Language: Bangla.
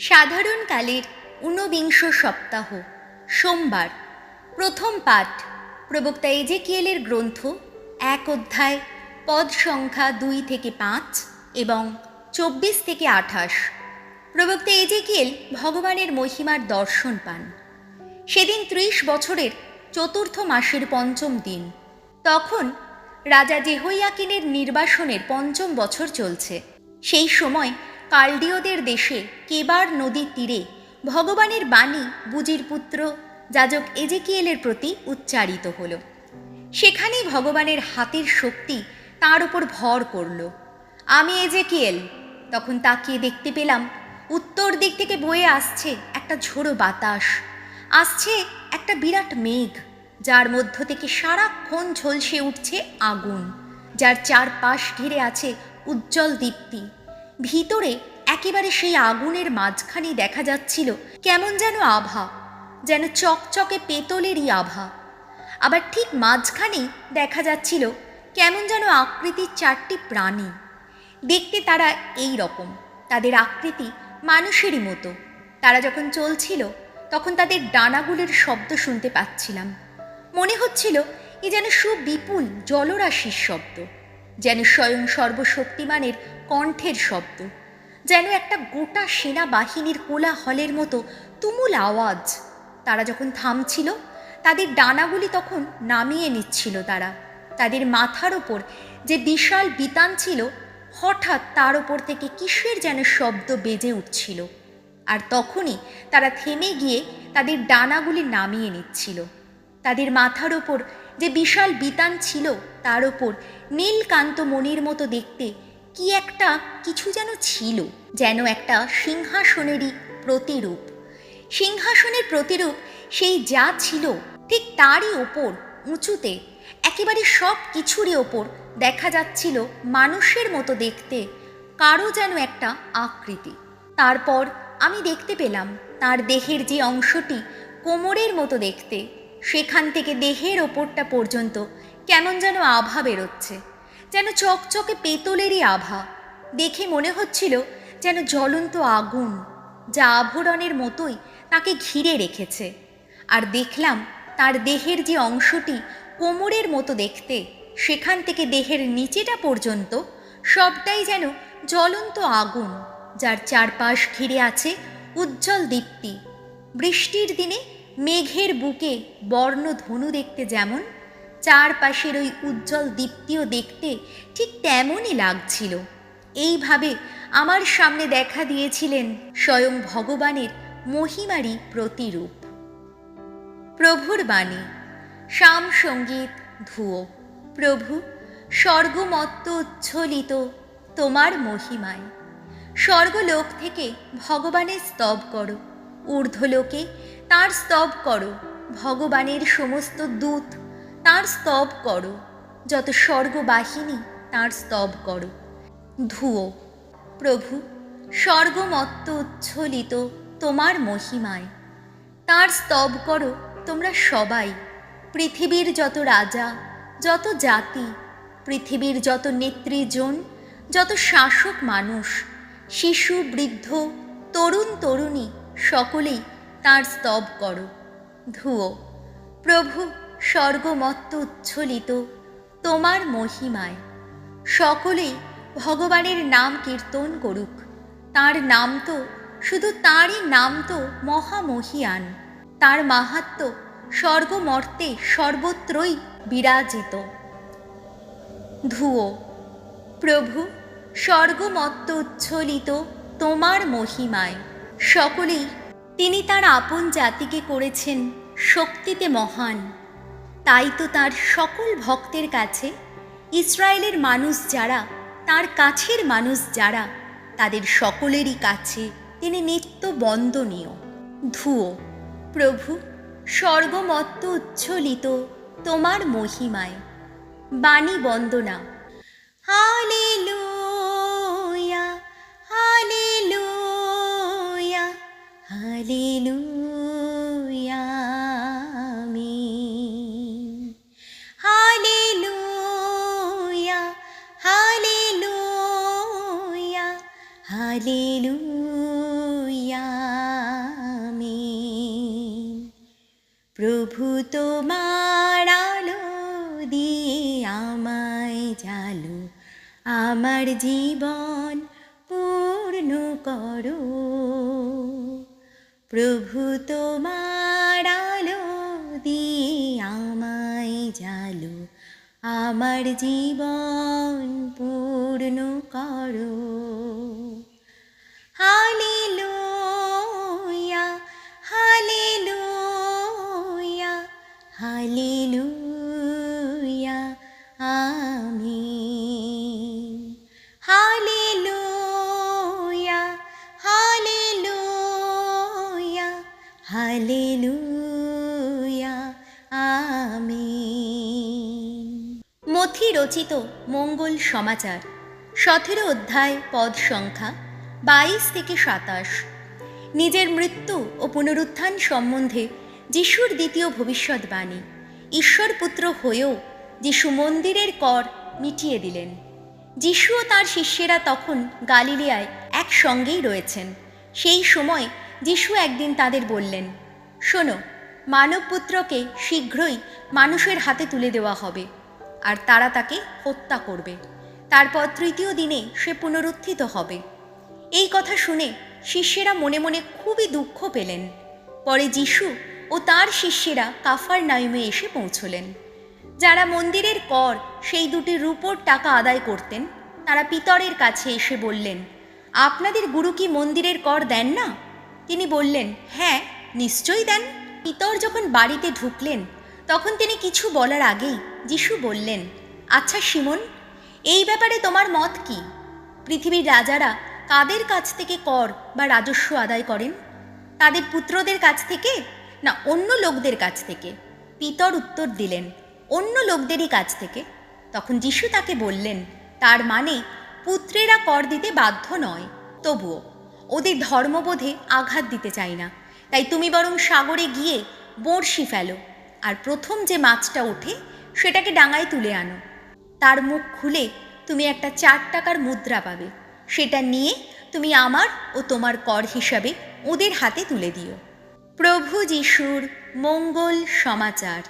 সাধারণকালের ঊনবিংশ সপ্তাহ, সোমবার। প্রথম পাঠ প্রবক্তা এজেকিয়েলের গ্রন্থ, 1 অধ্যায়, পদ সংখ্যা 2 থেকে 5 এবং 24 থেকে 28। প্রবক্তা এজেকিয়েল ভগবানের মহিমার দর্শন পান। সেদিন 30 বছরের চতুর্থ মাসের পঞ্চম দিন। তখন রাজা জেহোয়াকিনের নির্বাসনের পঞ্চম বছর চলছে। সেই সময় কালদীয়দের দেশে কেবার নদীর তীরে ভগবানের বাণী বুজির পুত্র যাজক এজেকিয়েলের প্রতি উচ্চারিত হল। সেখানেই ভগবানের হাতের শক্তি তাঁর উপর ভর করল। আমি এজেকিয়েল তখন তাকিয়ে দেখতে পেলাম, উত্তর দিক থেকে বয়ে আসছে একটা ঝোড়ো বাতাস, আসছে একটা বিরাট মেঘ, যার মধ্য থেকে সারাক্ষণ ঝলসে উঠছে আগুন, যার চারপাশ ঘিরে আছে উজ্জ্বল দীপ্তি। ভিতরে একেবারে সেই আগুনের মাঝখানে দেখা যাচ্ছিল কেমন যেন আভা, যেন চকচকে পেতলেরই আভা। আবার ঠিক মাঝখানেই দেখা যাচ্ছিল কেমন যেন আকৃতির 4টি প্রাণী। দেখতে তারা এই রকম, তাদের আকৃতি মানুষেরই মতো। তারা যখন চলছিল তখন তাদের ডানাগুলির শব্দ শুনতে পাচ্ছিলাম। মনে হচ্ছিল এ যেন সুবিপুল জলরাশির শব্দ, যেন স্বয়ং সর্বশক্তিমানের কণ্ঠের শব্দ, যেন একটা গোটা সেনাবাহিনীর কোলাহলের মতো তুমুল আওয়াজ। তারা যখন থামছিল, তাদের ডানাগুলি তখন নামিয়ে নিচ্ছিল তারা। তাদের মাথার ওপর যে বিশাল বিতান ছিল, হঠাৎ তার ওপর থেকে কিসের যেন শব্দ বেজে উঠছিল, আর তখনই তারা থেমে গিয়ে তাদের ডানাগুলি নামিয়ে নিচ্ছিল। তাদের মাথার ওপর যে বিশাল বিতান ছিল, তার ওপর নীলকান্ত মণির মতো দেখতে কি একটা কিছু যেন ছিল, যেন একটা সিংহাসনেরই প্রতিরূপ। সিংহাসনের প্রতিরূপ সেই যা ছিল, ঠিক তারই ওপর উঁচুতে একেবারে সব কিছুরই ওপর দেখা যাচ্ছিল মানুষের মতো দেখতে কারো যেন একটা আকৃতি। তারপর আমি দেখতে পেলাম তার দেহের যে অংশটি কোমরের মতো দেখতে, সেখান থেকে দেহের ওপরটা পর্যন্ত কেমন যেন আভা বেরোচ্ছে, যেন চকচকে পেতলেরই আভা। দেখে মনে হচ্ছিল যেন জ্বলন্ত আগুন, যা আভরণের মতোই তাকে ঘিরে রেখেছে। আর দেখলাম তার দেহের যে অংশটি কোমরের মতো দেখতে, সেখান থেকে দেহের নিচেটা পর্যন্ত সবটাই যেন জ্বলন্ত আগুন, যার চারপাশ ঘিরে আছে উজ্জ্বল দীপ্তি। বৃষ্টির দিনে মেঘের বুকে বর্ণধনু দেখতে যেমন, চারপাশের ওই উজ্জ্বল দীপ্তিও দেখতে ঠিক তেমনই লাগছিল। এইভাবে আমার সামনে দেখা দিয়েছিলেন স্বয়ং ভগবানের মহিমারই প্রতিরূপ। প্রভুর বাণী, শাম সঙ্গীত ধুয়ো। প্রভু, স্বর্গমত্ত উচ্ছ্বলিত তোমার মহিমায়। স্বর্গলোক থেকে ভগবানের স্তব করো, ঊর্ধ্বলোকে তাঁর স্তব করো। ভগবানের সমস্ত দূত তাঁর স্তব করো, যত স্বর্গবাহিনী তাঁর স্তব করো। ধুয়ো। প্রভু, স্বর্গমত্ত উচ্ছ্বলিত তোমার মহিমায়। তাঁর স্তব করো তোমরা সবাই, পৃথিবীর যত রাজা, যত জাতি, পৃথিবীর যত নেতৃজন, যত শাসক মানুষ, শিশু, বৃদ্ধ, তরুণ, তরুণী, সকলেই তাঁর স্তব করো। ধুয়ো। প্রভু, স্বর্গমত্ত উচ্ছ্বলিত তোমার মহিমায়। সকলেই ভগবানের নাম কীর্তন করুক। তাঁর নাম তো, শুধু তাঁরই নাম তো মহামহিয়ান। তাঁর মাহাত্ম্য স্বর্গমর্তে সর্বত্রই বিরাজিত। ধুয়ো। প্রভু, স্বর্গমত্ত উচ্ছ্বলিত তোমার মহিমায়। সকলেই তিনি তার আপন জাতিকে করেছেন শক্তিতে মহান। তাই তো তার সকল ভক্তের কাছে, ইসরায়েলের মানুষ যারা, তার কাছের মানুষ যারা, তাদের সকলেরই কাছে তিনি নিত্য বন্দনীয়। ধুয়ো। প্রভু, স্বর্গমত্ত উচ্ছ্বলিত তোমার মহিমায়। বাণী বন্দনা। Hallelujah, hallelujah, hallelujah, amen. Hallelujah, hallelujah, hallelujah. প্রভু তোমার আলো দিয়ে আমায় জালো, আমার জীবন পূর্ণ করো। প্রভু তোমার আলো দিয়ে আমায় জালো, আমার জীবন পূর্ণ করো। Hallelujah, hallelujah, hallelujah, amen. Hallelujah, hallelujah, hallelujah, আমিন। মথি রচিত মঙ্গল সমাচার 17 অধ্যায়, পদ সংখ্যা 22 থেকে 27। নিজের মৃত্যু ও পুনরুত্থান সম্বন্ধে যিশুর দ্বিতীয় ভবিষ্যৎবাণী। ঈশ্বরপুত্র হয়েও যিশু মন্দিরের কর মিটিয়ে দিলেন। যিশু ও তাঁর শিষ্যেরা তখন গালিলিয়ায় একসঙ্গেই রয়েছেন। সেই সময় যিশু একদিন তাদের বললেন, শোনো, মানবপুত্রকে শীঘ্রই মানুষের হাতে তুলে দেওয়া হবে, আর তারা তাকে হত্যা করবে। তারপর তৃতীয় দিনে সে পুনরুত্থিত হবে। এই কথা শুনে শিষ্যেরা মনে মনে খুবই দুঃখ পেলেন। পরে যিশু ও তাঁর শিষ্যেরা কাফারনাউমে এসে পৌঁছলেন। যারা মন্দিরের কর, সেই দুটি রূপোর টাকা আদায় করতেন, তারা পিতরের কাছে এসে বললেন, আপনাদের গুরু কি মন্দিরের কর দেন না? তিনি বললেন, হ্যাঁ, নিশ্চয়ই দেন। পিতর যখন বাড়িতে ঢুকলেন, তখন তিনি কিছু বলার আগেই যিশু বললেন, আচ্ছা শিমন, এই ব্যাপারে তোমার মত কি? পৃথিবীর রাজারা কাদের কাছ থেকে কর বা রাজস্ব আদায় করেন? তাদের পুত্রদের কাছ থেকে, না অন্য লোকদের কাছ থেকে? পিতর উত্তর দিলেন, অন্য লোকদেরই কাছ থেকে। তখন যিশু তাকে বললেন, তার মানে পুত্রেরা কর দিতে বাধ্য নয়, তবুও ওদের ধর্মবোধে আঘাত দিতে চাই না। তাই তুমি বরং সাগরে গিয়ে বড়শি ফেলো, আর প্রথম যে মাছটা ওঠে সেটাকে ডাঙায় তুলে আনো। তার মুখ খুলে তুমি একটা 4 টাকার মুদ্রা পাবে। সেটা নিয়ে তুমি আমার ও তোমার কর হিসাবে ওদের হাতে তুলে দিও। প্রভু যিশুর মঙ্গল সমাচার।